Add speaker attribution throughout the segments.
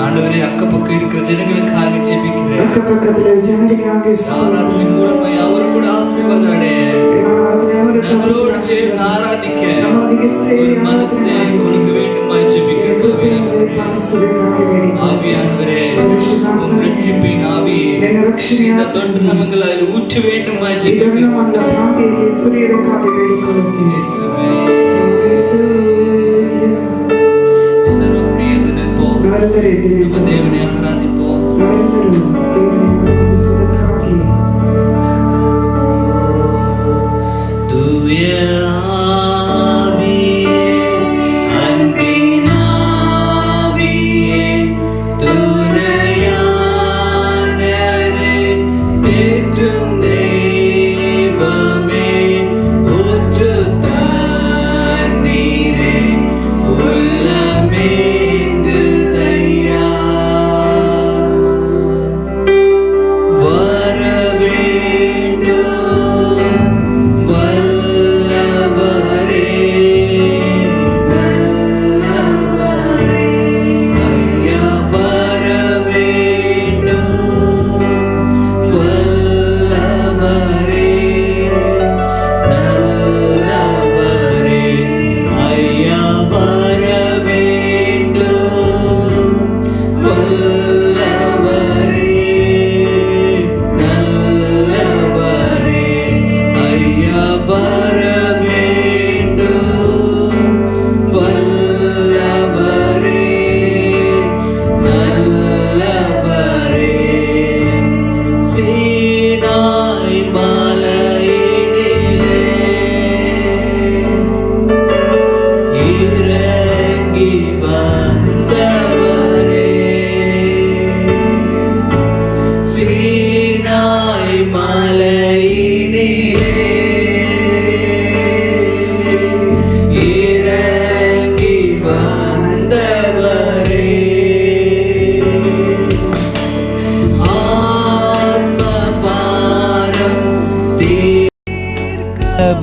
Speaker 1: ஆண்டவரே, அக்கப்பக்கம் இருக்கிற ஜனங்களுக்காக ஜெபிக்கிறேன். அவர் கூட ஆசீர்வாதம் அடைய, நம்மளோடு சேர்ந்து ஆராதிக்க ஒரு மனசை கொடுக்க வேண்டுமாய் ஜெபிக்கிறேன். ஆவியானவரே, உம் ரட்சிப்பின் ஆவி இந்த தொண்டு நமங்களை ஊற்ற வேண்டுமாய் ஜெபிக்கிறேன். தேவனை ஆராதிப்போம். தூய ஆவியே, அன்பின் ஆவியே, துணையானவரே, தேற்றும் தெய்வமே, ஊற்று தண்ணீரே, உள்ளமே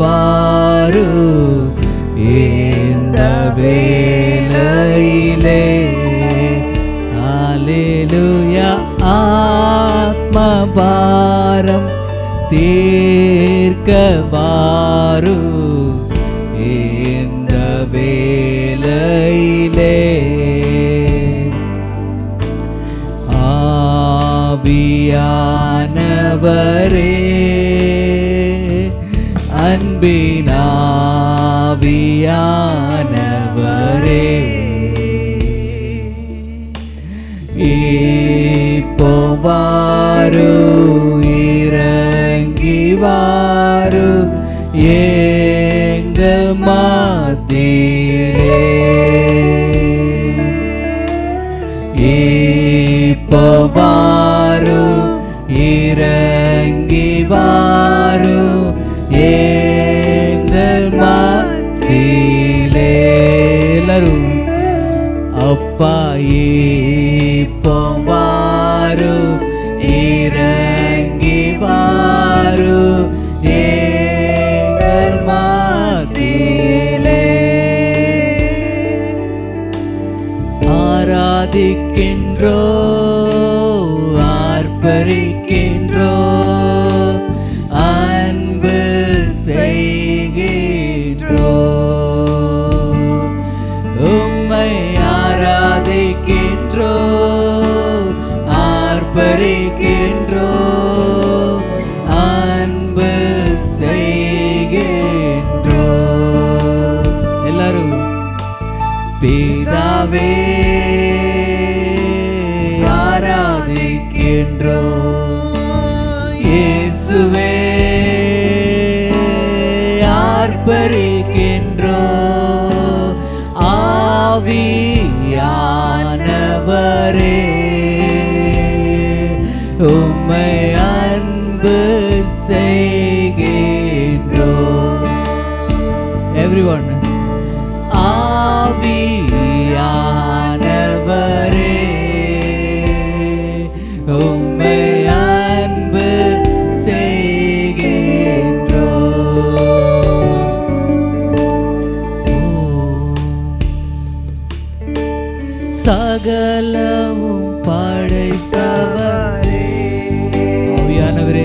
Speaker 1: வாரு இந்த வேளையிலே. ஹல்லேலூயா. ஆத்மபாரம் தீர்க்க வாரு இந்த வேளையிலே. ஆவியானவரே, அன்பின் ஆவியானவரே, இப்போ வாரு, இறங்கி வாரு எங்கள் மத்தியிலே. இப்போ வாரு, இறங்கி வாரு எங்கள் மத்தியிலே. எல்லாரும் அப்பா இப்போ வாரு, இறங்கி வாரு எங்கள் மத்தியிலே. ஆராதிக்கின்றோ, ஆர்ப்பரிக்கின்றோ, அன்பு செய்கின்றோ. உம்மை ஆராதிக்கின்றோ, ஆர்ப்பரிக்கின்றோ, அன்பு செய்கின்றோ. எல்லாரும் பிதாவே ஆராதிக்கின்றோ,
Speaker 2: உம்மை அன்பு செய்கின்றோம். எவ்ரிஒன். ஆவியானவரே உம்மை அன்பு சகலமும் படைத்தவரே. ஆவியானவரே,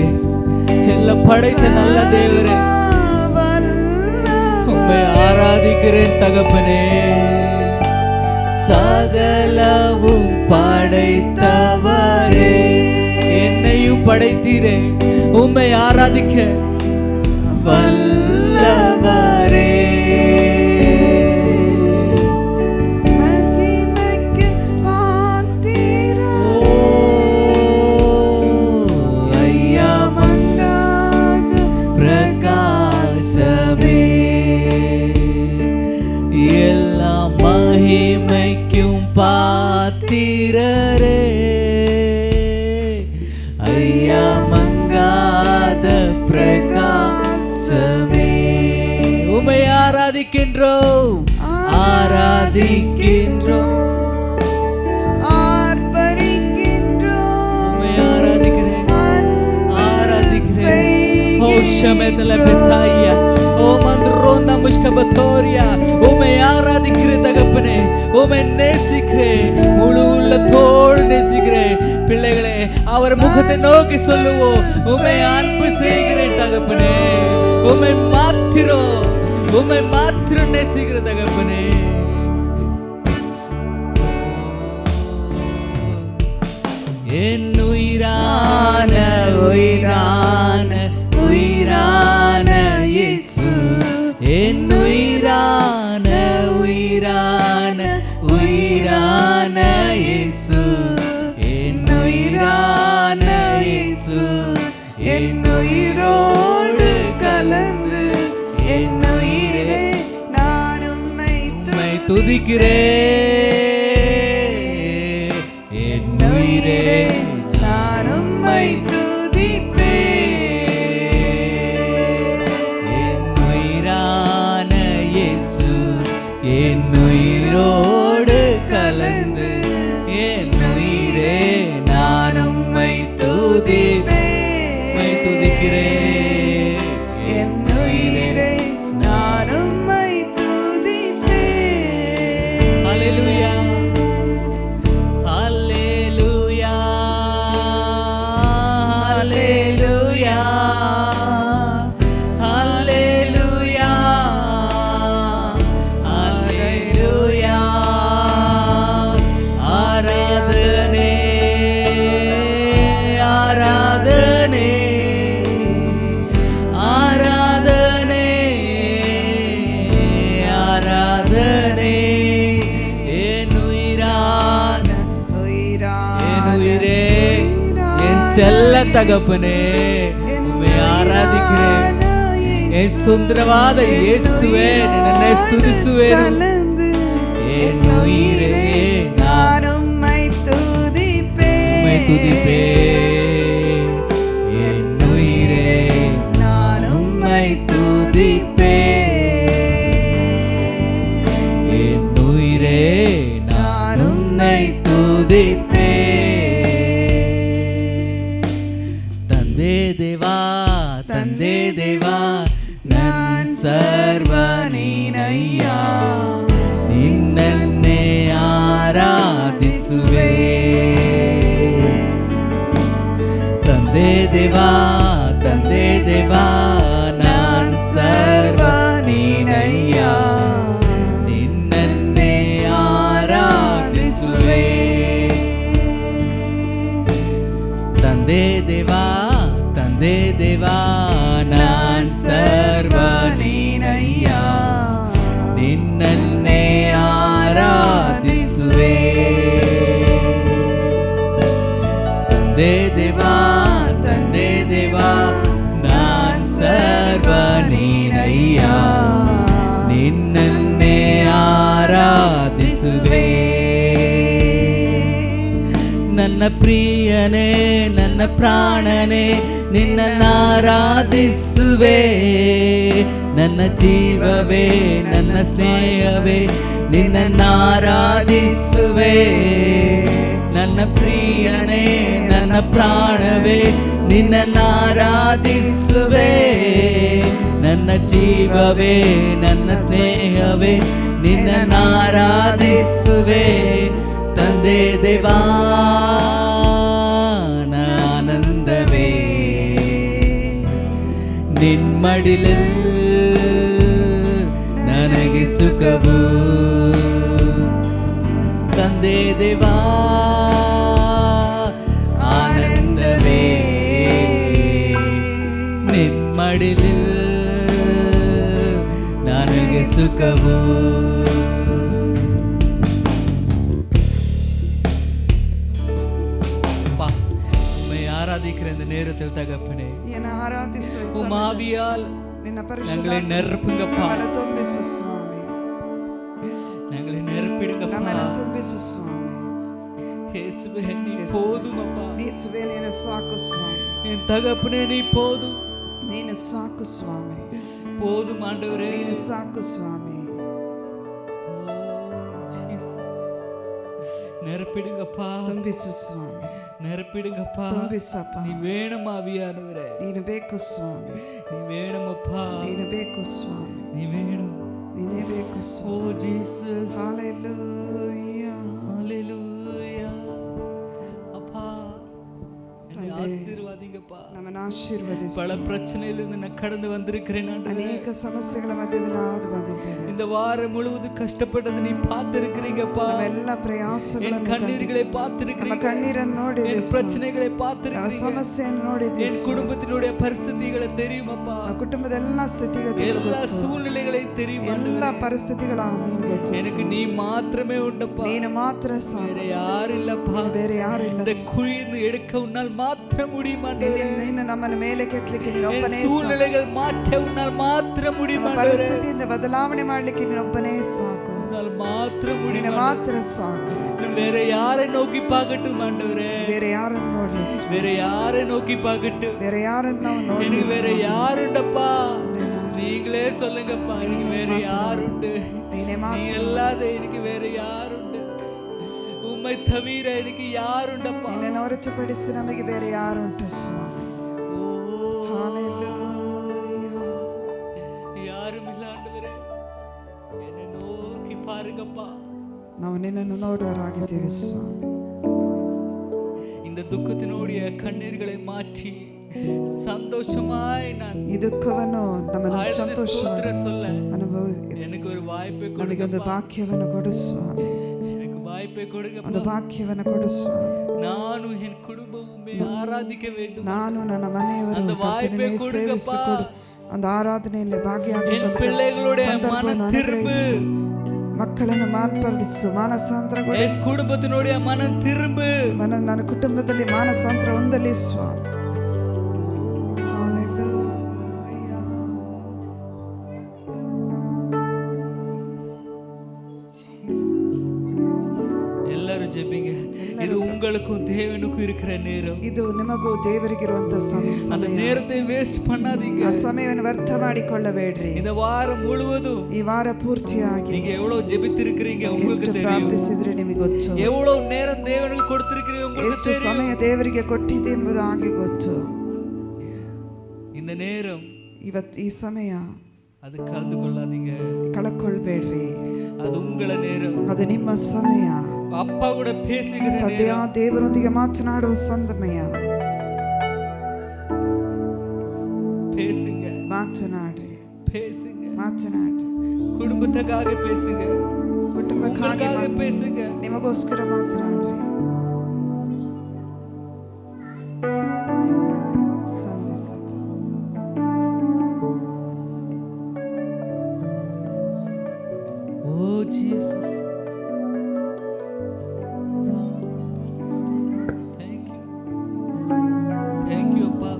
Speaker 2: எல்லாம் படைத்த நல்ல தேவரே, உம்மை ஆராதிக்கிறேன் தகப்பனே. சகலமும் படைத்தவரே, என்னையும் படைத்தீரே, உம்மை ஆராதிக்க வல்லவரே. மகிமைக்கும் பாத்திரரே, ஐயா மங்காத பிரகாசமே. உம்மை ஆராதிக்கின்றோம், ஆராதிக்கின்றோம், ஆர்ப்பரிக்கின்றோம். உம்மை ஆராதிக்கிறேன், ஆராதிக்கிறேன். ஓ ஷமெதல பெத்தாயா, ஓ மந்த்ரோந்த முஷ்கபத்தோரியா. உம்மை ஆராதிக்கிறேன் தகப்பனே, உம்மை நேசிக்கிறேன், முழு உள்ளத்தோடு நேசிக்கிறேன். பிள்ளைகளே, அவர் முகத்தை நோக்கி சொல்லுவோம், உம்மை அன்பு செய்கிறேன் தகப்பனே. உம்மை மாத்திரம் நேசிக்கிற தகப்பனே. என் உயிரான உயிரான உயிரான இயேசு, என் உயிரான உயிரான உயிரான இயேசு, என் உயிரான இயேசு, என் உயிரோடு கலந்து என் உயிரே நான் உம்மை துதிக்கிறேன். என் உயிரே நான் உம்மை என் உயிரோடு கலந்து என் உயிரே நான் உம்மை துதிக்கிறேன். என் உயிரே நான் உம்மை துதிப்பேன். ஹல்லேலூயா, ஹல்லேலூயா, ஹல்லேலூயா, செல்ல தகப்பனே, உம்மை ஆராதிக்கிறேன். என் சுந்தரவாத இயேசுவே, என்னை ஸ்துதிசுவேன். என் உயிரே நான் உம்மை துதிப்பேன். என் உயிரே நான் உம்மை துதிப்பேன். என் உயிரே நான் உம்மை துதிப்பேன். தேவா, தந்தே தேவா, நான் ಸರ್ವನೀನಯ್ಯ, ನಿನ್ನನ್ನೇ ಆರಾಧಿಸುವೆ. ತಂದೆ ದೇವಾ, ತಂದೆ ದೇವಾ, ನಾನು ಸರ್ವನೀನಯ್ಯ, ನಿನ್ನನ್ನೇ ಆರಾಧಿಸುವೆ. ತಂದೆ ದೇವಾ, ತಂದೆ ದೇವಾ, ನಾನು ಸರ್ವನೀನಯ್ಯ, ನಿನ್ನನ್ನೇ ಆರಾಧಿಸುವೆ. ತಂದೆ ದೇವಾ, ತಂದೆ ದೇವಾ, ನಾನು ಸರ್ವನೀನಯ್ಯ, ನಿನ್ನನ್ನೇ ಆರಾಧಿಸುವೆ. ನನ್ನ ಪ್ರಿಯನೇ ನನ್ನ ಪ್ರಾಣನೇ ನಿನ್ನನ್ನಾರಾಧಿಸುವೆ ನನ್ನ ಜೀವವೇ ನನ್ನ ಸ್ನೇಹವೇ ನಿನ್ನನ್ನಾರಾಧಿಸುವೆ ನನ್ನ ಪ್ರಿಯನೇ ನನ್ನ ಪ್ರಾಣವೇ ನಿನ್ನನ್ನಾರಾಧಿಸುವೆ ನನ್ನ ಜೀವವೇ ನನ್ನ ಸ್ನೇಹವೇ ನಿನ್ನನ್ನಾರಾಧಿಸುವೆ ತಂದೆ ದೇವಾ ಆನಂದವೇ ನಿನ್ಮಡಿಲಲ್ಲಿ ನನಗೆ ಸುಖವು ತಂದೆ ದೇವಾ ಆನಂದವೇ ನಿನ್ಮಡಿಲಲ್ಲಿ ನನಗೆ ಸುಖವು ஆராதிக்கிற இந்த நேரத்தில் தகப்பனே
Speaker 3: என்னை ஆராதிசுவே
Speaker 2: உம் ஆவியால்
Speaker 3: நின்ன
Speaker 2: எங்களை நிரப்புங்கப்பா
Speaker 3: நம்மை ತುಂಬಿಸು ಸ್ವಾಮಿ
Speaker 2: எங்களை நிரப்பிடுங்கப்பா
Speaker 3: நம்மை ತುಂಬಿಸು ಸ್ವಾಮಿ
Speaker 2: இயேசுவே நீ போதுமப்பா
Speaker 3: இயேசுவே நீನು ಸಾಕು ಸ್ವಾಮி
Speaker 2: என் தகப்பனே நீ போதும்
Speaker 3: ನೀನು ಸಾಕು ಸ್ವಾಮಿ
Speaker 2: போதும் ஆண்டவரே
Speaker 3: ನೀನು ಸಾಕು ಸ್ವಾಮி
Speaker 2: நிரப்பிடுங்கப்பா
Speaker 3: ತುಂಬಿಸು ಸ್ವಾಮಿ
Speaker 2: நிரப்பிடுங்கப்பா
Speaker 3: ತುಂಬಿಸಪ್ಪ
Speaker 2: நீ வேணும் ஆவியானவரே
Speaker 3: ನೀನು ಬೇಕು ಸ್ವಾಮಿ
Speaker 2: நீ வேணுமப்பா
Speaker 3: ನೀನು ಬೇಕು ಸ್ವಾಮಿ
Speaker 2: நீ வேணும்
Speaker 3: ನೀನೇ ಬೇಕು
Speaker 2: ஓ
Speaker 3: ಸ್ವಾಮಿ
Speaker 2: ஜீசஸ்
Speaker 3: ஹalleluya
Speaker 2: ஹalleluya அப்பா என்னை ஆசீர்வதிங்கப்பா
Speaker 3: ನಮ್ಮನ್ನು ಆಶೀರ್ವದಿಸು
Speaker 2: பல பிரச்சனையிலிருந்து நான் கடந்து வந்திருக்கிறேன் ஆண்டவரே
Speaker 3: ಅನೇಕ ಸಮಸ್ಯೆಗಳ ಮಧ್ಯದಲ್ಲಿ ಹಾದು ಬಂದಿದ್ದೇವೆ
Speaker 2: இந்த வாரம் முழுவதும் கஷ்டப்பட்டது நீ பார்த்திருக்கிறீங்கப்பா
Speaker 3: ನಾವೆಲ್ಲ ಪ್ರಯಾಸಗಳನ್ನು
Speaker 2: என் கண்ணீர்களை
Speaker 3: ನಮ್ಮ
Speaker 2: பார்த்திருக்கிறீங்க
Speaker 3: ಕಣ್ಣೀರನ್ನು ನೋಡಿದೆ
Speaker 2: என் பிரச்சனைகளை
Speaker 3: ನಮ್ಮ
Speaker 2: பார்த்திருக்கிறீங்க
Speaker 3: ಸಮಸ್ಯೆಯನ್ನು ನೋಡಿದೆ
Speaker 2: என் குடும்பத்தினுடைய ಪರಿಸ್ಥಿತಿகளை தெரியுமப்பா
Speaker 3: ನಮ್ಮ ಕುಟುಂಬದ ಎಲ್ಲ ಸ್ಥಿತಿಗತಿಗಳು
Speaker 2: எல்லா
Speaker 3: ಗೊತ್ತು
Speaker 2: சூழ்நிலைகளையும் தெரியும்
Speaker 3: ಎಲ್ಲ ಪರಿಸ್ಥಿತಿಗಳ ನೀನು ಗೊತ್ತು
Speaker 2: எனக்கு நீ மாத்திரமே உண்டப்பா
Speaker 3: ನೀನು ಮಾತ್ರ
Speaker 2: வேற
Speaker 3: ಸಾಕು
Speaker 2: யாரும் இல்லப்பா
Speaker 3: ಬೇರೆ ಯಾರು ಇಲ್ಲ
Speaker 2: இந்த குழிந்து எடுக்க உன்னால் மாத்திர முடியும் ஆண்டவரே
Speaker 3: ನೀನು ನಮ್ಮನ್ನು ಮೇಲೆ ಕೆತ್ತಲಿಕ್ಕೆ ನೀನು
Speaker 2: என்
Speaker 3: ಒಬ್ಬನೇ
Speaker 2: சூழ்நிலைகள் மாற்ற உன்னால் மாத்திர முடியும்
Speaker 3: ನಮ್ಮ
Speaker 2: ஆண்டவரே
Speaker 3: ಪರಿಸ್ಥಿತಿಯಿಂದ ಬದಲಾವಣೆ ಮಾಡಲಿಕ್ಕೆ ನೀನು ಒಬ್ಬನೇ ಸಾಕು
Speaker 2: உன்னால் மாத்திர
Speaker 3: ನೀನು
Speaker 2: முடியும்
Speaker 3: ಮಾತ್ರ ಸಾಕು
Speaker 2: நான் வேற யாரை நோக்கி பார்க்கட்டும் ஆண்டவரே
Speaker 3: ಬೇರೆ ಯಾರನ್ನು ನೋಡ್ಲಿ
Speaker 2: வேற யாரை நோக்கி பார்க்கட்டும்
Speaker 3: ಬೇರೆ ಯಾರನ್ನು ನಾವು ನೋಡ್ಲಿ
Speaker 2: எனக்கு வேற யாருண்டப்பா நீங்களே சொல்லுங்கப்பா எனக்கு வேற யாருண்டு
Speaker 3: ನೀನೇ
Speaker 2: நீ அல்லாத எனக்கு வேற யாருண்டு உம்மை தவிர எனக்கு யாருண்டப்பா
Speaker 3: ನಿನ್ನನ್ನು ಹೊರತುಪಡಿಸಿ ನಮಗೆ ಬೇರೆ ಯಾರುಂಟು ಸ್ವಾಮಿ
Speaker 2: ஓ
Speaker 3: Hallelujah.
Speaker 2: யாரும் இல்ல ஆண்டவரே என்னை நோக்கி பாருங்கப்பா
Speaker 3: ನಾವು ನಿನ್ನನ್ನು ನೋಡುವವರಾಗಿದ್ದೇವೆ ಸ್ವಾಮಿ
Speaker 2: இந்த துக்கத்தினுடைய கண்ணீர்களை மாற்றி சந்தோஷமாய் நான்
Speaker 3: ಈ ದುಃಖವನ್ನು ನಮ್ಮನ್ನು
Speaker 2: ஆழ்ந்த
Speaker 3: ಸಂತೋಷವಾಗಿ
Speaker 2: ஸ்தோத்திரம் சொல்ல
Speaker 3: ಅನುಭವಿಸಿ
Speaker 2: எனக்கு ஒரு வாய்ப்பை
Speaker 3: ನಮಗೊಂದು
Speaker 2: கொடுங்க
Speaker 3: ಭಾಗ್ಯವನ್ನು ಕೊಡು ಸ್ವಾಮಿ
Speaker 2: எனக்கு வாய்ப்பை
Speaker 3: ಒಂದು
Speaker 2: கொடுங்க
Speaker 3: ಭಾಗ್ಯವನ್ನು ಕೊಡು ಸ್ವಾಮಿ
Speaker 2: நானும் என் குடும்பமுமே ஆராதிக்க வேண்டும்
Speaker 3: ನಾನು ನನ್ನ ಮನೆಯವರು
Speaker 2: அந்த வாய்ப்பை
Speaker 3: ಕರ್ತನನ್ನೇ
Speaker 2: கொடுங்கப்பா
Speaker 3: ಸೇವಿಸಿಕೊಡು ಒಂದು ಆರಾಧನೆಯಲ್ಲಿ
Speaker 2: என்
Speaker 3: ಭಾಗಿಯಾಗಬೇಕು
Speaker 2: பிள்ளைகளுடைய
Speaker 3: ಸಂದರ್ಭವನ್ನು
Speaker 2: மனம் திரும்பு
Speaker 3: ಅನುಗ್ರಹಿಸು ಮಕ್ಕಳನ್ನು ಮಾರ್ಪಡಿಸು
Speaker 2: என்
Speaker 3: ಮಾನಸಾಂತರಗೊಳಿಸು
Speaker 2: குடும்பத்தினுடைய மனம் திரும்பு
Speaker 3: ನನ್ನ ಕುಟುಂಬದಲ್ಲಿ ಮಾನಸಾಂತರ ಹೊಂದಲಿ ಸ್ವಾಮಿ Hallelujah.
Speaker 2: எல்லாரும் ஜெபிங்க இது உங்களுக்கும் தேவனுக்கும் இருக்கிற நேரம்
Speaker 3: ಇದು ನಿಮಗೂ ದೇವರಿಗಿರುವಂತ
Speaker 2: அந்த
Speaker 3: ಸಮಯ
Speaker 2: நேரத்தை வேஸ்ட் பண்ணாதீங்க
Speaker 3: ಆ ಸಮಯವನ್ನು ವ್ಯರ್ಥ ಮಾಡಿಕೊಳ್ಳಬೇಡ್ರಿ
Speaker 2: இந்த வாரம் முழுவதும்
Speaker 3: ಈ ವಾರ ಪೂರ್ತಿಯಾಗಿ
Speaker 2: நீங்க எவ்வளவு ஜெபித்திருக்கிறீங்க உங்களுக்கு
Speaker 3: ಎಷ್ಟು
Speaker 2: தெரியும்
Speaker 3: ಪ್ರಾರ್ಥಿಸಿದ್ರೆ ನಿಮಗೆ ಗೊತ್ತು
Speaker 2: எவ்வளவு நேரம் தேவனுக்கு கொடுத்திருக்கிறீங்க உங்களுக்கு
Speaker 3: ಎಷ್ಟು
Speaker 2: தெரியும்
Speaker 3: ಸಮಯ ದೇವರಿಗೆ ಕೊಟ್ಟಿದೆ ಎಂಬುದಾಗಿ ಗೊತ್ತು
Speaker 2: இந்த நேரம்
Speaker 3: ಈ ಸಮಯ
Speaker 2: அது கலந்து கொள்ளாதீங்க
Speaker 3: ಕಳಕೊಳ್ಬೇಡ್ರಿ
Speaker 2: அது உங்கள நேரம்
Speaker 3: ಅದು ನಿಮ್ಮ ಸಮಯ
Speaker 2: அப்பா கூட பேசுகிற
Speaker 3: ತಂದೆಯ
Speaker 2: நேரம்
Speaker 3: ದೇವರೊಂದಿಗೆ ಮಾತನಾಡುವ ಸಮಯ
Speaker 2: பேசுங்க
Speaker 3: ಮಾತನಾಡ್ರಿ
Speaker 2: பேசுங்க
Speaker 3: ಮಾತನಾಡ್ರಿ
Speaker 2: குடும்பத்துக்காக பேசுங்க
Speaker 3: ಕುಟುಂಬಕ್ಕಾಗಿ
Speaker 2: உங்களுக்காக பேசுங்க
Speaker 3: ನಿಮಗೋಸ್ಕರ ಮಾತನಾಡ್ರಿ ಸಂಧಿಸಪ್ಪ
Speaker 2: ஓ ஜீசஸ் தேங்க் யூ அப்பா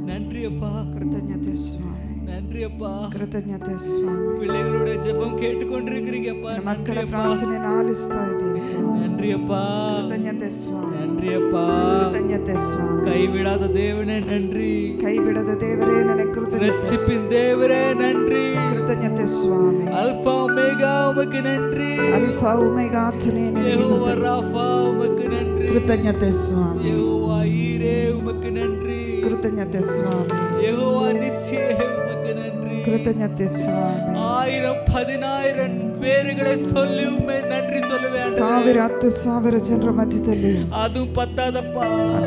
Speaker 2: நன்றி அப்பா
Speaker 3: ಕೃತಜ್ಞತೆ ಸ್ವಾಮಿ
Speaker 2: நன்றி அப்பா.
Speaker 3: ಕೃತಜ್ಞತೆ ಸ್ವಾಮಿ.
Speaker 2: பிள்ளைகளோட ஜெபம் கேட்டுக்கொண்டிருக்கிறீங்கப்பா.
Speaker 3: ನನ್ನ ಮಕ್ಕಳ ಪ್ರಾರ್ಥನೆಯನ್ನು ಆಲಿಸ್ತಾ ಇದ್ದೀರಿ ಸ್ವಾಮಿ.
Speaker 2: நன்றி அப்பா.
Speaker 3: ಕೃತಜ್ಞತೆ ಸ್ವಾಮಿ.
Speaker 2: நன்றி அப்பா.
Speaker 3: ಕೃತಜ್ಞತೆ ಸ್ವಾಮಿ.
Speaker 2: கைவிடாத தேவனே நன்றி.
Speaker 3: ಕೈ ಬಿಡದ ದೇವರೇ ನನಗೆ ಕೃತಜ್ಞತೆ.
Speaker 2: ரட்சிப்பின் தேவரே நன்றி.
Speaker 3: ಕೃತಜ್ಞತೆ ಸ್ವಾಮಿ.
Speaker 2: அல்பா ஒமேகா உமக்கு நன்றி.
Speaker 3: ಅಲ್ಫಾ ಒಮೆಗಾ ಆತನೇ ನಿನಗೆ
Speaker 2: யெகோவா
Speaker 3: ಕೃತಜ್ಞತೆ.
Speaker 2: ராஃபா உமக்கு நன்றி.
Speaker 3: ಕೃತಜ್ಞತೆ ಸ್ವಾಮಿ.
Speaker 2: யெகோவா ஈரே உமக்கு நன்றி.
Speaker 3: ಕೃತಜ್ಞತೆ ಸ್ವಾಮಿ.
Speaker 2: யெகோவா நிசியே உமக்கு நன்றி.
Speaker 3: ಕೃತಜ್ಞತೆ ಸ್ವಾಮಿ.
Speaker 2: 1000 பேர்களை சொல்லி உம்மை நன்றி சொல்லுவேன்.
Speaker 3: 1000 10,000 ಜನರ ಮಧ್ಯದಲ್ಲಿ
Speaker 2: ಅದು ಪತ್ತಾದಪ್ಪ.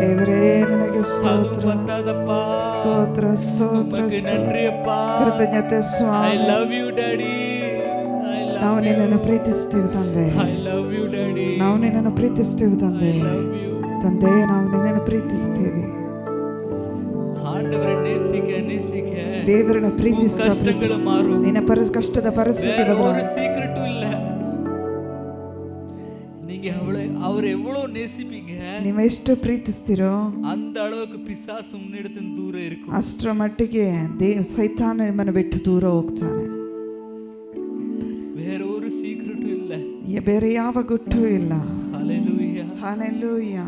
Speaker 3: ದೇವರೇ ನನಗೆ
Speaker 2: ಅದು
Speaker 3: ಸ್ತೋತ್ರ
Speaker 2: ಪತ್ತಾದಪ್ಪ.
Speaker 3: ಸ್ತೋತ್ರ ಸ್ತೋತ್ರ
Speaker 2: உமக்கு நன்றி அப்பா.
Speaker 3: ಕೃತಜ್ಞತೆ
Speaker 2: I
Speaker 3: ಸ್ವಾಮಿ.
Speaker 2: love you daddy. I love
Speaker 3: ನಾವು
Speaker 2: you.
Speaker 3: ನಿನ್ನನ್ನು ಪ್ರೀತಿಸ್ತೀವಿ ತಂದೆ.
Speaker 2: I love you daddy.
Speaker 3: ನಾವು ನಿನ್ನನ್ನು ಪ್ರೀತಿಸ್ತೀವಿ
Speaker 2: I
Speaker 3: ತಂದೆ.
Speaker 2: love you.
Speaker 3: ತಂದೆ ನಾವು ನಿನ್ನನ್ನು ಪ್ರೀತಿಸ್ತೀವಿ.
Speaker 2: ஆண்டவரை நேசிக்க நேசிக்க
Speaker 3: ದೇವರನ್ನು ಪ್ರೀತಿಸ್ತಾ
Speaker 2: கஷ்டங்கள் மாறும்.
Speaker 3: ನಿನ್ನ ಕಷ್ಟದ ಪರಿಸ್ಥಿತಿ
Speaker 2: வேற ஒரு
Speaker 3: ಬದಲಾವಣೆ.
Speaker 2: சீக்ரெட்டும் இல்ல. நீங்க அவர் எவ்வளவு நேசிப்பீங்க
Speaker 3: ನೀವು ಎಷ್ಟು ಪ್ರೀತಿಸ್ತೀರೋ
Speaker 2: அந்த அளவுக்கு பிசாசு முன்னெடுத்து தூரம் இருக்கும்.
Speaker 3: ಅಷ್ಟರ ಮಟ್ಟಿಗೆ ಸೈತಾನ ನಿಮ್ಮನ್ನು ಬಿಟ್ಟು ದೂರ ಹೋಗ್ತಾನೆ.
Speaker 2: வேற ஒரு சீக்ரெட்டும் இல்ல.
Speaker 3: ಬೇರೆ ಯಾವ ಗುಟ್ಟು ಇಲ್ಲ.
Speaker 2: ஹalleluya.
Speaker 3: Hallelujah.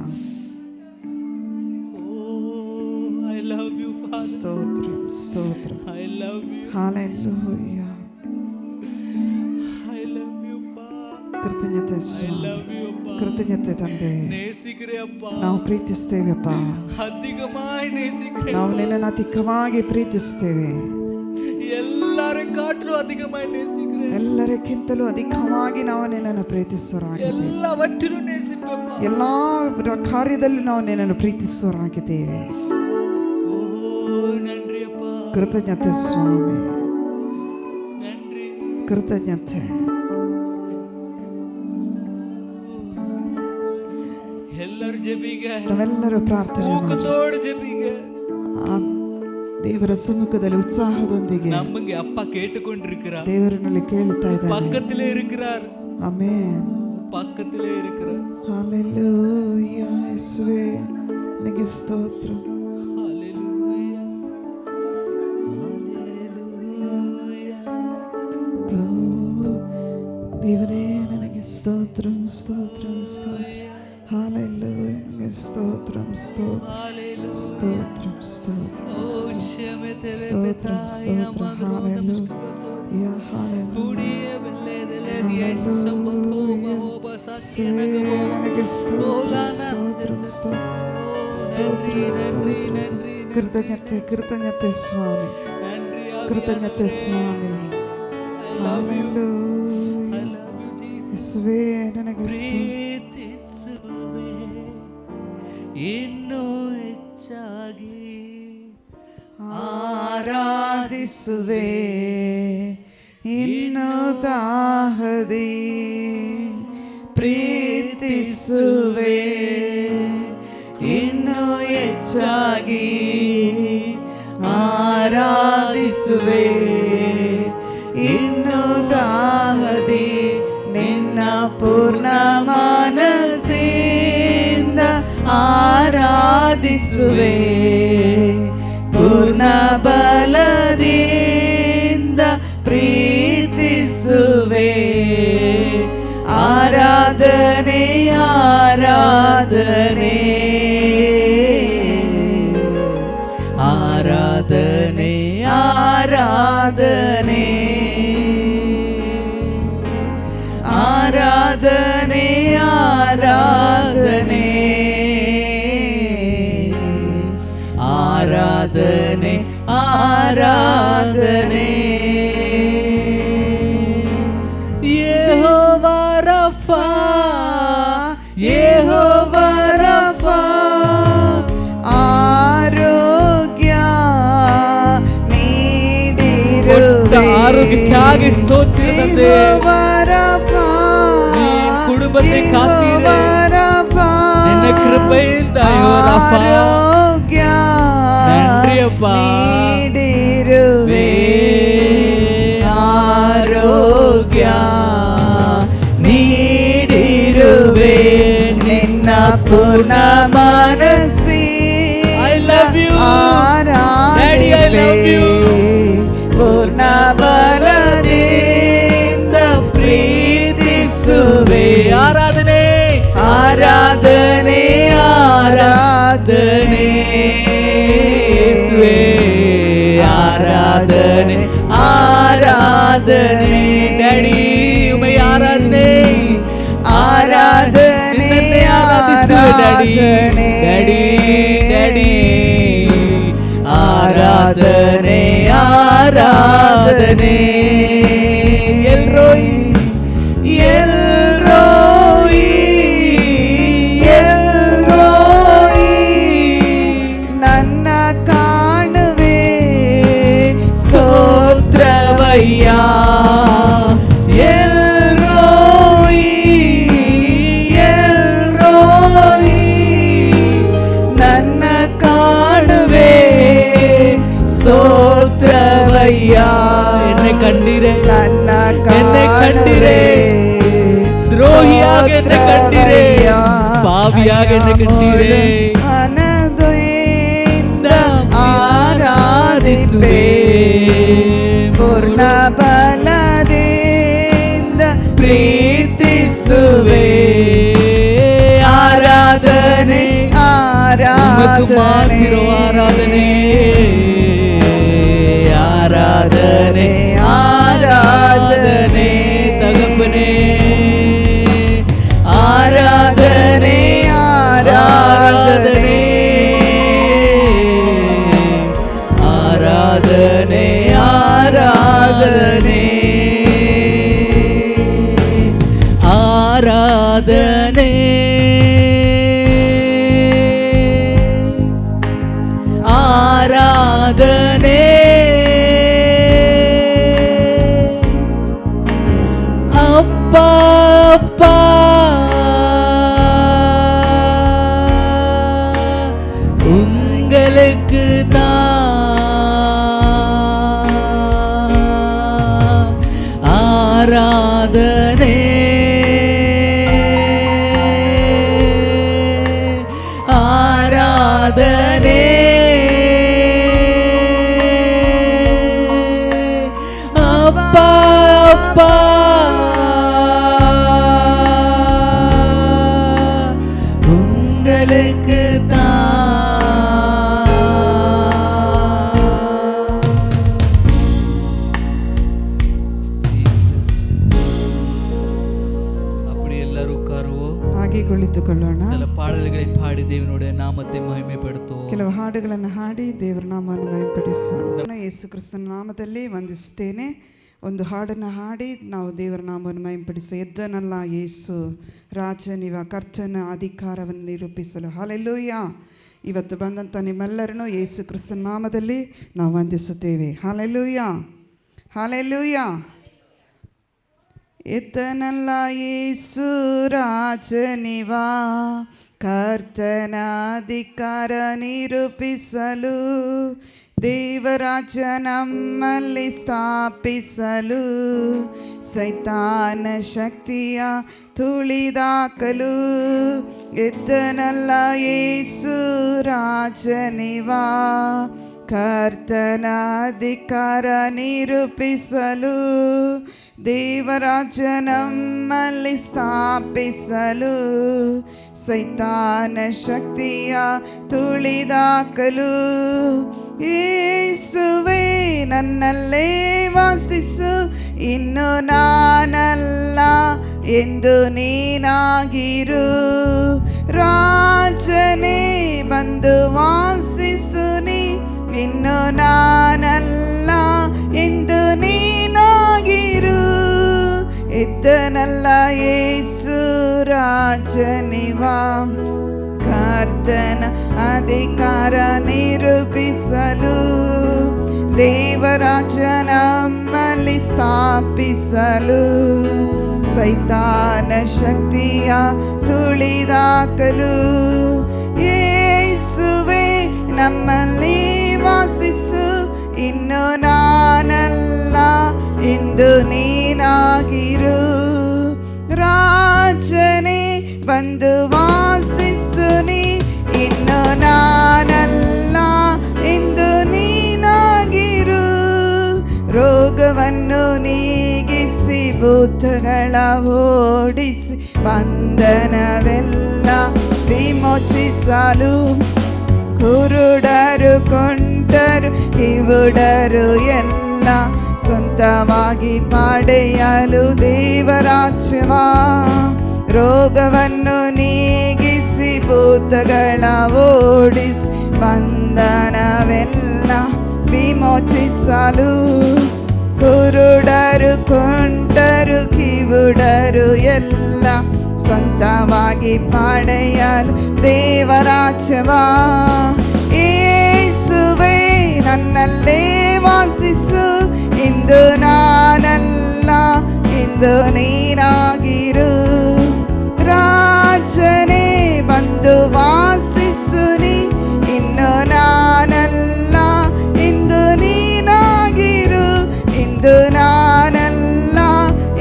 Speaker 2: Oh, I love you Father.
Speaker 3: ಸ್ತೋತ್ರ ಸ್ತೋತ್ರ.
Speaker 2: I love you.
Speaker 3: Hallelujah.
Speaker 2: I love you Pa.
Speaker 3: ಕೃತಜ್ಞತೆ
Speaker 2: I
Speaker 3: ಸ್ವಾಮಿ.
Speaker 2: love you Pa.
Speaker 3: ಕೃತಜ್ಞತೆ ತಂದೆ.
Speaker 2: நேசிக்கிறேப்பா.
Speaker 3: ನಾವು ಪ್ರೀತಿಸ್ತೇವೆಪ್ಪ.
Speaker 2: அதிகமாய் நேசிக்கிறேன்.
Speaker 3: ನಾವು ನಿನ್ನನ್ನು ಅಧಿಕವಾಗಿ ಪ್ರೀತಿಸ್ತೇವೆ.
Speaker 2: எல்லாரை காட்டிலும் அதிகமாய் நேசிக்கிறேன்.
Speaker 3: ಎಲ್ಲರಿಗಿಂತಲೂ ಅಧಿಕವಾಗಿ ನಾವು ನಿನ್ನನ್ನು ಪ್ರೀತಿಸೋರಾಗಿದ್ದೇವೆ.
Speaker 2: எல்லாவற்றிலும் நேசிப்பேப்பா.
Speaker 3: ಎಲ್ಲ ಕಾರ್ಯದಲ್ಲಿ ನಾವು ನಿನ್ನನ್ನು ಪ್ರೀತಿಸೋರಾಗಿದ್ದೇವೆ.
Speaker 2: ஓ நன்றி அப்பா.
Speaker 3: ಕೃತಜ್ಞತೆ ಸ್ವಾಮಿ.
Speaker 2: நன்றி.
Speaker 3: ಕೃತಜ್ಞತೆ.
Speaker 2: எல்லாரும் ஜெபிங்க.
Speaker 3: ನಾವೆಲ್ಲರೂ ಪ್ರಾರ್ಥನೆ ಮಾಡಿ
Speaker 2: ஊக்கத்தோடு ஜெபிங்க.
Speaker 3: ಆ ದೇವರ ಸಮ್ಮುಖದಲ್ಲಿ ಉತ್ಸಾಹದೊಂದಿಗೆ
Speaker 2: நம்புங்க அப்பா கேட்டுக்கொண்டிருக்கிறார்.
Speaker 3: ದೇವರನಲ್ಲಿ ಕೇಳ್ತಾ ಇದ್ದಾನೆ.
Speaker 2: பக்கத்திலே இருக்கிறார்.
Speaker 3: ಆಮೆನ್.
Speaker 2: பக்கத்திலே இருக்கிறார்.
Speaker 3: ಹಲ್ಲೆಲೂಯಾ. ಯೇಸುವೇ ನಿನಗೆ ಸ್ತೋತ್ರ.
Speaker 2: ஹalleluya. ஹalleluya.
Speaker 3: ದೇವರೇ ನನಗೆ ಸ್ತೋತ್ರ ಸ್ತೋತ್ರ ಸ್ತೋತ್ರ. ಹಲ್ಲೆಲೂಯಾ. ನಿನಗೆ ಸ್ತೋತ್ರ ಸ್ತೋತ್ರ ಸ್ತೋತ್ರ ಸ್ತೋತ್ರ
Speaker 2: ஓ ஷமே தெரே
Speaker 3: ಸ್ತೋತ್ರ ಸ್ತೋತ್ರ. ಹಲ್ಲೆಲೂಯಾ. ಯಾ ಹಲ್ಲೆಲೂಯಾ.
Speaker 2: கூடிய வெள்ளேதலே தியை சம்பதோ மஹோபசாக்கிய நகமோ.
Speaker 3: ನನಗೆ ಸ್ತೋತ್ರ ಸ್ತೋತ್ರ ಸ್ತೋತ್ರ ಸ್ತೋತ್ರ. ಕೃತಜ್ಞತೆ ಕೃತಜ್ಞತೆ ಸ್ವಾಮಿ.
Speaker 2: நன்றி.
Speaker 3: ಕೃತಜ್ಞತೆ ಸ್ವಾಮಿ. Hallelujah.
Speaker 2: I love you Jesus.
Speaker 3: ಯೇಸುವೇ ನನಗೆ
Speaker 2: ಪ್ರೀತಿಸುವೆ ಇನ್ನೂ ಹೆಚ್ಚಾಗಿ
Speaker 3: ಆರಾಧಿಸುವೆ ಇನ್ನು ದಾಹದಿ ಪ್ರೀತಿಸುವೆ ಇನ್ನು ಹೆಚ್ಚಾಗಿ ಆರಾಧಿಸುವೆ ಇನ್ನು ದಾಹದಿ ನಿನ್ನ ಪೂರ್ಣ ಮನಸ್ಸಿಂದ ಆರಾಧಿಸುವೆ ಪೂರ್ಣ ಬಲದಿಂದ ಪ್ರೀತಿಸುವೆ ಆರಾಧನೆ ಆರಾಧನೆ ಆರಾಧನೆ ಆರಾಧನೆ ಆರಾಧನೆ ಆರಾಧನೆ ಆರಾಧನೆ ಆರಾಧನೆ
Speaker 2: ಯೆಹೋವಾ ರಫಾ
Speaker 3: ಯೆಹೋವಾ ರಫಾ ಆರೋಗ್ಯ ನೀಡಿರುವೆ
Speaker 2: ಆರೋಗ್ಯಕ್ಕಾಗಿ ಸ್ತೋತ್ರ ತಂದೆ.
Speaker 3: ಯೆಹೋವಾ ರಫಾ
Speaker 2: ನೀನ್ ಕುಟುಂಬத்தை ಕಾತೀರೆ.
Speaker 3: ಯೆಹೋವಾ ರಫಾ
Speaker 2: ನಿನ್ನ ಕೃಪೆಯಿಂದ ಯೆಹೋವಾ ರಫಾ.
Speaker 3: ಆರೋಗ್ಯ
Speaker 2: நன்றி அப்பா.
Speaker 3: ನೀಡಿರುವೆ ಆರೋಗ್ಯ ನೀಡಿರುವೆ ನಿನ್ನ ಪೂರ್ಣ ಮನಸ್ಸಿ
Speaker 2: I love you. Daddy, I love you. ஆராதனை இயேசுவே ஆராதனை ஆராதனை டாடி உம்மை ஆராதனை
Speaker 3: ஆராதனை ஆராதனை
Speaker 2: டாடி டாடி ஆராதனை ஆராதனை எல்ரோய்
Speaker 3: எல்ரோய் எல்ரோய் ನನ್ನ ಕಾಣುವೆ ಸ್ತೋತ್ರವಯ್ಯ ಎಲ್ರೋಯಿ ಎಲ್ರೋಯಿ ನನ್ನ ಕಾಣುವೆ ಸ್ತೋತ್ರವಯ್ಯ
Speaker 2: என்னை கண்டீரே
Speaker 3: ನನ್ನ
Speaker 2: என்னை கண்டீரே துரோகியாக என்னை கண்டீரே பாவியாக என்னை கண்டீரே
Speaker 3: ಅನದೊಯಿಂದ ಆರಾಧಿಸುವೆ ಪೂರ್ಣ ಬಲದಿಂದ ಪ್ರೀತಿಸುವೆ ಆರಾಧನೆ
Speaker 2: உமக்கு
Speaker 3: ಆರಾಧನೆ
Speaker 2: ஆராதனை ஆராதனை ஆராதனை தகப்பனே
Speaker 3: ಆರಾಧನೆ ಆರಾಧನೆ
Speaker 2: ஆராதனை ஆராதனை ஆராதனை ஆராதனை அப்பா அப்பா உங்களுக்கு தான் ஆராதனை ஆராதனை அப்பா அப்பா உங்களுக்கு அப்படி எல்லாரும் உட்காருவோம்.
Speaker 3: ಹಾಗೆ ಕುಳಿತುಕೊಳ್ಳೋಣ.
Speaker 2: சில பாடல்களை பாடி தேவனுடைய நாமத்தை மகிமைப்படுத்துவோம்.
Speaker 3: ಕೆಲವು ಹಾಡುಗಳನ್ನು ಹಾಡಿ ದೇವರ ನಾಮವನ್ನು ಮಹಿಮೆಪಡಿಸೋಣ. ಯೇಸು ಕ್ರಿಸ್ತನ ನಾಮದಲ್ಲಿ ವಂದಿಸುತ್ತೇನೆ. ಒಂದು ಹಾಡನ್ನು ಹಾಡಿ ನಾವು ದೇವರ ನಾಮವನ್ನು ಮಹಿಮೆಪಡಿಸೋ. ಎದ್ದನಲ್ಲ ಯೇಸು ರಾಜನಿವ ಕರ್ತನ ಅಧಿಕಾರವನ್ನು ನಿರೂಪಿಸಲು. ಹಲ್ಲೆಲೂಯಾ. ಇವತ್ತು ಬಂದಂಥ ನಿಮ್ಮೆಲ್ಲರನ್ನು ಯೇಸು ಕ್ರಿಸ್ತನ ನಾಮದಲ್ಲಿ ನಾವು ವಂದಿಸುತ್ತೇವೆ. Hallelujah hallelujah. ಎದ್ದನಲ್ಲ ಯೇಸು ರಾಜನಿವ ಕರ್ತನ ಅಧಿಕಾರ ನಿರೂಪಿಸಲು, ದೇವರಾಜ್ಯ ನಮ್ಮಲ್ಲಿ ಸ್ಥಾಪಿಸಲು, ಸೈತಾನ ಶಕ್ತಿಯ ತುಳಿದಾಕಲು. ಎದ್ದನಲ್ಲ ಯೇಸು ರಾಜನಿವ ಕರ್ತನ ಅಧಿಕಾರ ನಿರೂಪಿಸಲು, ದೇವರಾಜ್ಯ ನಮ್ಮಲ್ಲಿ ಸ್ಥಾಪಿಸಲು, ಸೈತಾನ ಶಕ್ತಿಯ ತುಳಿದಾಕಲು. ಯೇಸುವೇ ನನ್ನಲ್ಲೇ ವಾಸಿಸು, ಇನ್ನು ನಾನಲ್ಲ ಎಂದು ನೀನಾಗಿರು. ರಾಜನೇ ಬಂದು ವಾಸಿಸು ನೀ, ಇನ್ನು ನಾನಲ್ಲ ಎಂದು ನೀನಾಗಿರು. ಎದ್ದನಲ್ಲ ಯೇಸು ರಾಜನಿವ ಕರ್ತನ ಅಧಿಕಾರ ನಿರೂಪಿಸಲು, ದೇವರಾಜ್ಯ ನಮ್ಮಲ್ಲಿ ಸ್ಥಾಪಿಸಲು, ಸೈತಾನ ಶಕ್ತಿಯ ತುಳಿದಾಕಲು. ಯೇಸುವೇ ನಮ್ಮಲ್ಲಿ ವಾಸಿಸು, ಇನ್ನು ನಾನಲ್ಲ ಎಂದು ನೀನಾಗಿರು. ರಾಜನೇ ಬಂದು ವಾಸಿಸು ನೀ, ಇನ್ನು ನಾನಲ್ಲ ಎಂದು ನೀನಾಗಿರು. ರೋಗವನ್ನು ನೀಗಿಸಿ ಭೂತಗಳ ಓಡಿಸಿ, ಬಂಧನವೆಲ್ಲ ವಿಮೋಚಿಸಲು, ಕುರುಡರು ಕೊಂಡರು ಕಿವುಡರು ಎಲ್ಲ ಸ್ವಂತವಾಗಿ ಪಡೆಯಲು ದೇವರಾಜ್ಯವ. ರೋಗವನ್ನು ನೀಗಿಸಿ ಭೂತಗಳ ಓಡಿಸಿ ಬಂಧನವೆಲ್ಲ ವಿಮೋಚಿಸಲು. ಕುರುಡರು ಕೊಂಡರು ಕಿವುಡರು ಎಲ್ಲ ಸ್ವಂತವಾಗಿ ಪಡೆಯಲು ದೇವರಾಜ್ಯವ. ಯೇಸುವೇ ನನ್ನಲ್ಲೇ ವಾಸಿಸು, ಇಂದು ನಾನಲ್ಲ ಇಂದು ನೀನಾಗಿರು. ರಾಜನೇ ಬಂದು ವಾಸಿಸು ನೀ, ಇನ್ನು ನಾನಲ್ಲ ಇಂದು ನೀನಾಗಿರು. ಇಂದು ನಾನಲ್ಲ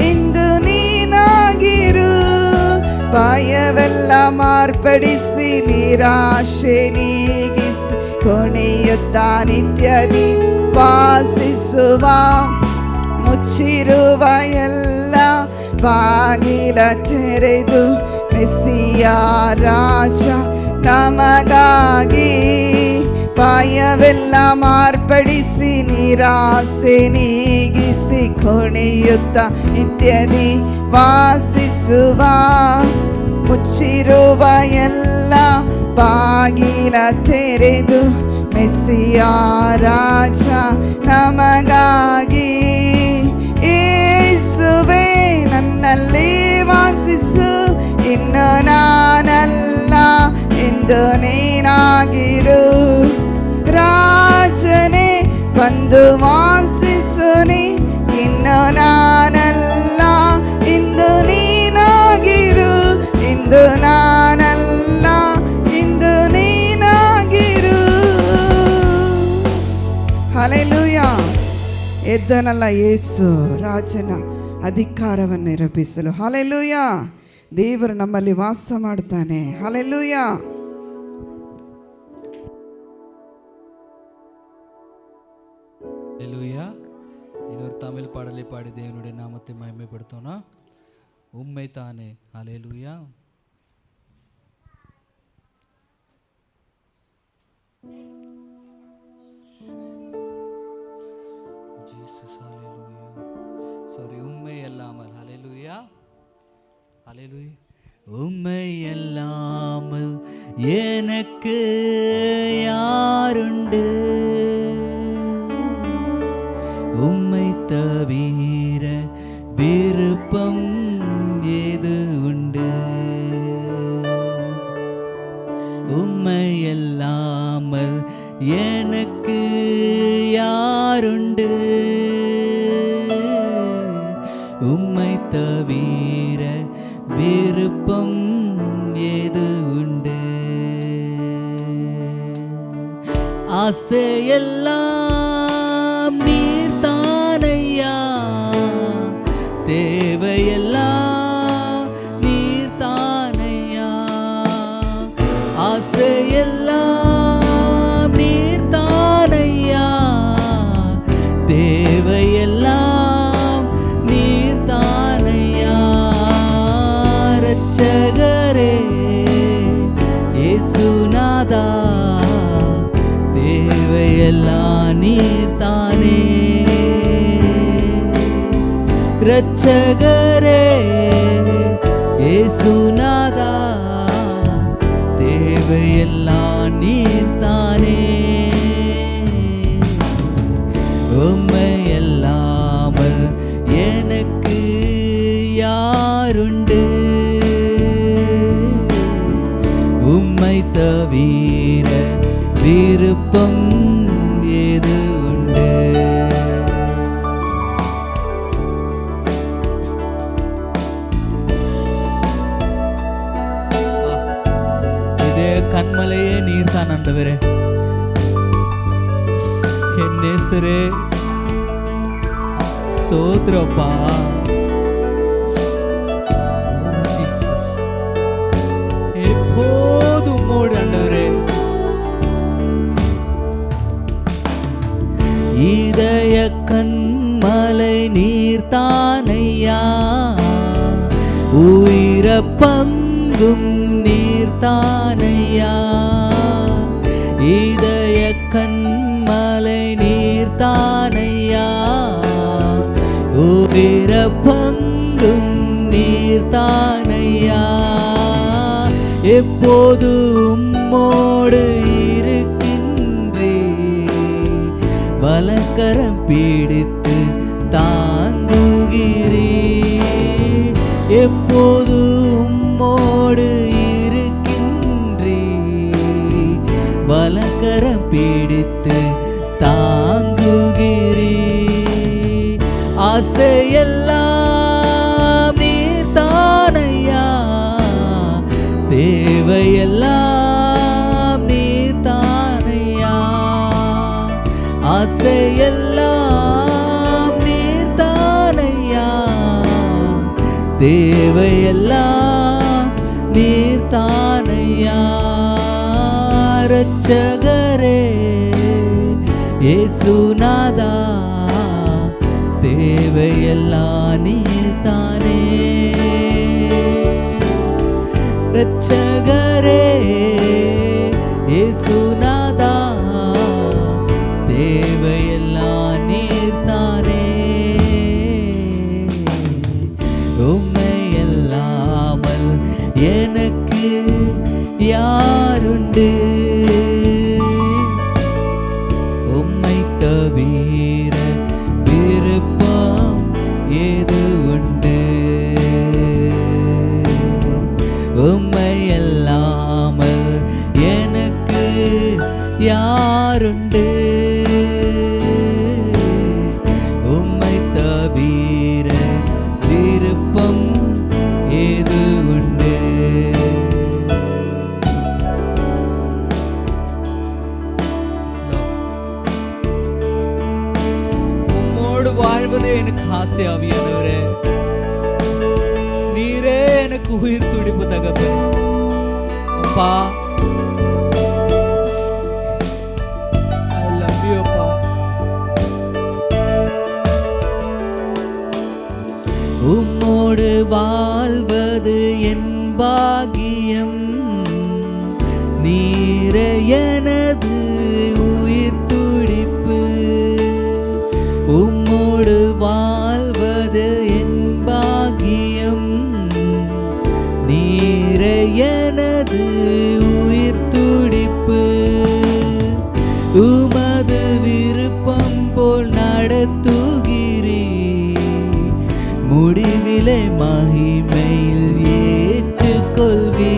Speaker 3: ಇಂದು ನೀನಾಗಿರು. ಭಯವೆಲ್ಲ ಮಾರ್ಪಡಿಸಿ ನಿರಾಶೆ ನೀಗಿಸಿ ಕೊನೆಯುತ್ತಾ ನಿತ್ಯದಿ ವಾಸಿಸುವ. ಮುಚ್ಚಿರುವ ಎಲ್ಲ ಬಾಗಿಲ ತೆರೆದು ಮೆಸ್ಸಿಯ ರಾಜ ನಮಗಾಗಿ. ಭಯವೆಲ್ಲ ಮಾರ್ಪಡಿಸಿ ನಿರಾಸೆ ನೀಗಿಸಿ ಕೊನೆಯುತ್ತ ನಿತ್ಯದಿ ವಾಸಿಸುವ. ಮುಚ್ಚಿರುವ ಎಲ್ಲ ಬಾಗಿಲ ತೆರೆದು ಮೆಸ್ಸಿಯ ರಾಜ ನಮಗಾಗಿ. ಯೇಸುವೇ ನನ್ನಲ್ಲಿ ವಾಸಿಸು, ಇನ್ನು ನಾನಲ್ಲ ಇಂದು ನೀನಾಗಿರು. ರಾಜನೇ ಬಂದು ವಾಸಿಸು ನೀ, ಇನ್ನು ನಾನಲ್ಲ ಇಂದು ನೀನಾಗಿರು. ಇಂದು ನಾನಲ್ಲ ಇಂದು ನೀನಾಗಿರು. ಹಲ್ಲೆಲೂಯಾ. ಎದ್ದನಲ್ಲ ಯೇಸು ರಾಜನ ಅಧಿಕಾರವನ್ನು ನಿರೂಪಿಸಲು. ಹಲ್ಲೆಲೂಯಾ. ದೇವರು ನಮ್ಮಲ್ಲಿ ವಾಸ ಮಾಡ್ತಾನೆ. ಹಲ್ಲೆಲೂಯಾ.
Speaker 2: ஹல்லேலூயா. இன்னொரு தமிழ் பாடலை பாடி தேவனுடைய நாமத்தை மகிமைப்படுத்தோம்னா, உம்மை தானே. ஹல்லேலூயா. ஜீசஸ். ஹல்லேலூயா. சாரி, உம்மை அல்லாமல். ஹல்லேலூயா. ஹல்லேலூயா. உம்மை அல்லாமல் எனக்கு யாருண்டு, உம்மை தவிர விருப்பம் ஏது உண்டு. உம்மை அல்லாமல் எனக்கு யாருண்டு, உம்மை தவிர விருப்பம் ஏது உண்டு. ஆசையெல்லாம் நீர்தானையா, தேவையெல்லாம் நீர்தானையா. ஆசையெல்லாம் நீர்தானையா, தேவையெல்லாம் நீர்தானையா. ரட்சகரே இயேசுநாதா, தேவையெல்லாம் நீர்தானே. ரட்சகரே இயேசுநாதா, தேவையெல்லாம் நீர்தானே. உம்மை அல்லாமல் எனக்கு யாருண்டு, உம்மை தவிர விருப்பம் ஏது உண்டு. இதே கண்மலையே நீர்தான் ஆண்டவரே. என் நேசரே ஸ்தோத்திரப்பா. எப்போதும் உம்மோடு ஆண்டவரே. இதய கண்மலை நீர்தானையா, உயிர பங்கும் நீர்தானையா. இதய கண்மலை நீர்த்தானையா, உதிர பங்கும் நீர்த்தானையா. எப்போது உம்மோடு இருக்கின்றே, வலக்கரம் பிடித்து தாங்குகிறே. எப்போது உம்மோடு இருக்கின்றே, வலக்கரம் பிடித்து தாங்குகிறே. ஆசையெல்லாம் நீர்த்தானையா, தேவையெல்லாம் நீர்த்தானையா. ஆசையெல்லாம் நீர்த்தானையா, தேவையெல்லாம் நீர்த்தானையா. இரட்சகரே இயேசுநாதா, தேவையெல்லாம் நீர்த்தானே. இரட்சகரே இயேசுநாதா, தேவையெல்லாம் நீர்த்தானே. உம்மை இல்லாமல் எனக்கு யாருண்டு, உம்மை தவிர விருப்பம் ஏது உண்டு. உம்மை இல்லாமல் எனக்கு யாருண்டு, உம்மை தவிர விருப்பம் ஏது உண்டு. உம்மோடு வாழ்வது எனக்கு ஆசை ஆவியானவரே. நீரே எனக்கு உயிர் துடிப்பு தகப்பன். அப்பா, I love you அப்பா. உம்மோடு வாழ்வது என் பாக்கியம், நீரே எனது உயிர் துடிப்பு. உம்மோடு வாழ்வது என் பாக்கியம், நீரே எனது உயிர் துடிப்பு. உமது விருப்பம் போல் நடத்துகிறீ, முடிவிலே மகிமையில் ஏற்றுக்கொள்வி.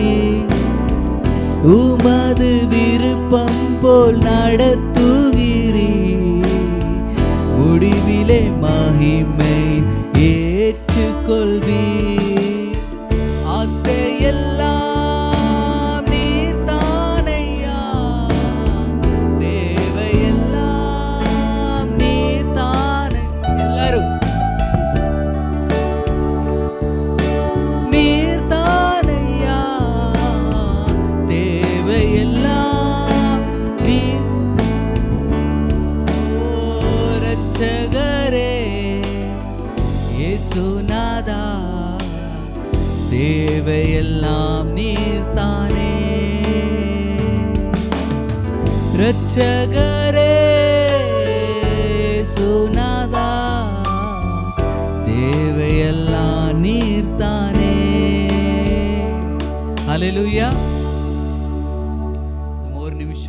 Speaker 2: உமது விருப்பம் போல் நடத்துகிறீ, முடிவிலே மகிமை ஏற்றுக்கொள்வி. ஆசையெல்லாம் நீர்த்தானையா, தேவையெல்லாம் நீர்த்தானை. எல்லாரும் நீர்த்தானையா, தேவையெல்லாம் நீர். இரட்சகரே இயேசுநாதா, தேவையெல்லாம் நீர்த்தானே. இரட்சகரே இயேசுநாதா, தேவையெல்லாம் நீர்த்தானே. ஹல்லேலூயா.